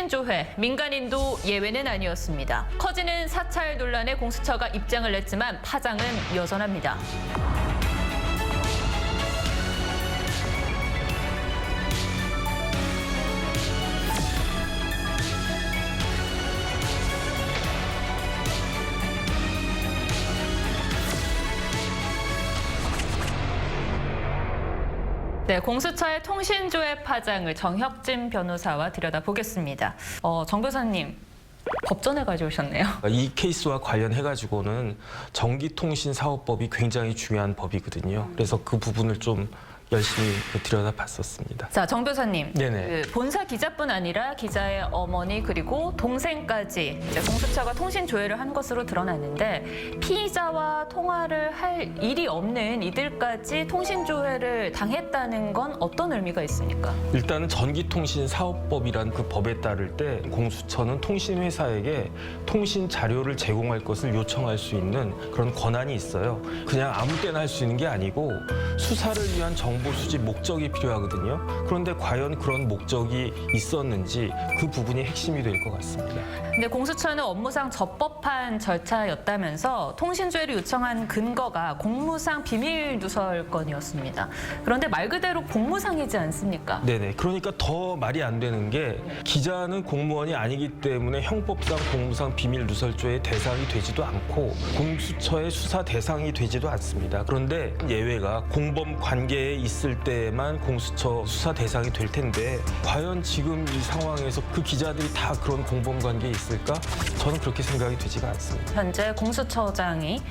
통신조회, 민간인도 예외는 아니었습니다. 커지는 사찰 논란에 공수처가 입장을 냈지만 파장은 여전합니다. 네, 공수처의 통신조회 파장을 정혁진 변호사와 들여다보겠습니다. 정 변호사님, 법전에 가져오셨네요. 이 케이스와 관련해가지고는 전기통신사업법이 굉장히 중요한 법이거든요. 그래서 그 부분을 좀 열심히 들여다봤었습니다. 자, 정 변호사님, 네네. 본사 기자뿐 아니라 기자의 어머니 그리고 동생까지 이제 공수처가 통신 조회를 한 것으로 드러났는데 피의자와 통화를 할 일이 없는 이들까지 통신 조회를 당했다는 건 어떤 의미가 있습니까? 일단은 전기통신사업법이란 그 법에 따를 때 공수처는 통신회사에게 통신 자료를 제공할 것을 요청할 수 있는 그런 권한이 있어요. 그냥 아무 때나 할 수 있는 게 아니고 수사를 위한 정보 수집 목적이 필요하거든요. 그런데 과연 그런 목적이 있었는지 그 부분이 핵심이 될 것 같습니다. 근데 공수처는 업무상 적법한 절차였다면서 통신조회를 요청한 근거가 공무상 비밀 누설 건이었습니다. 그런데 말 그대로 공무상이지 않습니까? 네네. 그러니까 더 말이 안 되는 게 기자는 공무원이 아니기 때문에 형법상 공무상 비밀 누설죄의 대상이 되지도 않고 공수처의 수사 대상이 되지도 않습니다. 그런데 예외가 공범 관계에 있을 때만 공수처 수사 대상이 될 텐데 과연 지금 이 상황에서 그 기자들이 다 그런 공범 관계에 있을까? 저는 그렇게 생각이 되지가 않습니다. 현재 공수처장이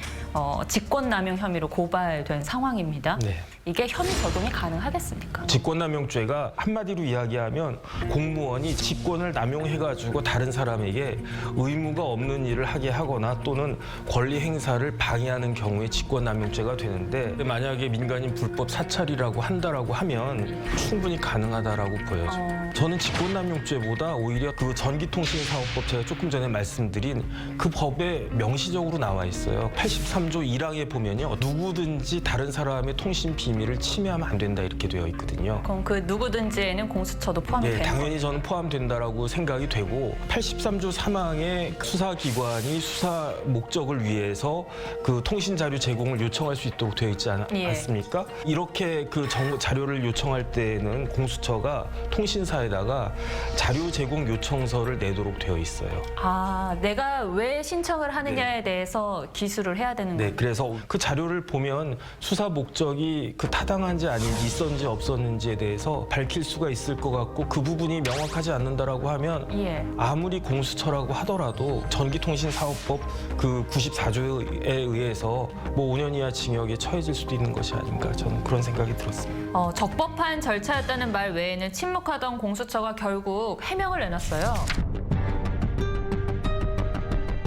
직권남용 혐의로 고발된 상황입니다. 네. 이게 혐의 적용이 가능하겠습니까? 직권남용죄가 한마디로 이야기하면 공무원이 직권을 남용해가지고 다른 사람에게 의무가 없는 일을 하게 하거나 또는 권리 행사를 방해하는 경우에 직권남용죄가 되는데 만약에 민간인 불법 사찰이라고 한다라고 하면 충분히 가능하다라고 보여져요. 저는 직권남용죄보다 오히려 그 전기통신사업법 제가 조금 전에 말씀드린 그 법에 명시적으로 나와 있어요. 83조 1항에 보면요. 누구든지 다른 사람의 통신 비밀을 침해하면 안 된다 이렇게 되어 있거든요. 그럼 그 누구든지에는 공수처도 포함이 되는 당연히 거죠? 저는 포함된다라고 생각이 되고 83조 3항에 수사기관이 수사 목적을 위해서 그 통신 자료 제공을 요청할 수 있도록 되어 있지 않습니까? 이렇게 그 자료를 요청할 때는 공수처가 통신사에다가 자료 제공 요청서를 내도록 되어 있어요. 아, 내가 왜 신청을 하느냐에 대해서 기술을 해야 되는 거예요? 네, 그래서 그 자료를 보면 수사 목적이 그 타당한지 아닌지 있었는지 없었는지에 대해서 밝힐 수가 있을 것 같고 그 부분이 명확하지 않는다라고 하면 예. 아무리 공수처라고 하더라도 전기통신사업법 그 94조에 의해서 뭐 5년 이하 징역에 처해질 수도 있는 것이 아닌가 저는 그런 생각이 들었습니다. 적법한 절차였다는 말 외에는 침묵하던 공수처가 결국 해명을 내놨어요.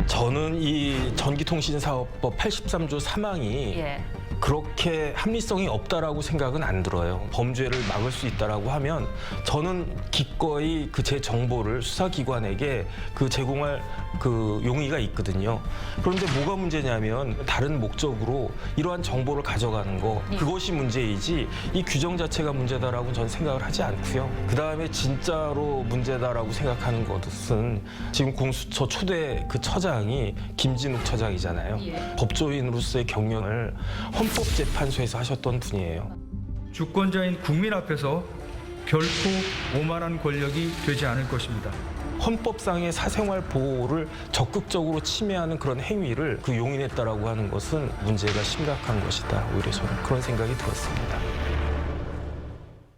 저는 이 전기통신사업법 83조 3항이 예. 그렇게 합리성이 없다라고 생각은 안 들어요. 범죄를 막을 수 있다라고 하면 저는 기꺼이 그 제 정보를 수사기관에게 그 제공할 그 용의가 있거든요. 그런데 뭐가 문제냐면 다른 목적으로 이러한 정보를 가져가는 거 그것이 문제이지 이 규정 자체가 문제다라고 저는 생각을 하지 않고요. 그다음에 진짜로 문제다라고 생각하는 것은 지금 공수처 초대 그 처장이 김진욱 처장이잖아요. 예. 법조인으로서의 경력을 헌법재판소에서 하셨던 분이에요. 주권자인 국민 앞에서 결코 오만한 권력이 되지 않을 것입니다. 헌법상의 사생활 보호를 적극적으로 침해하는 그런 행위를 그 용인했다라고 하는 것은 문제가 심각한 것이다. 오히려 저는 그런 생각이 들었습니다.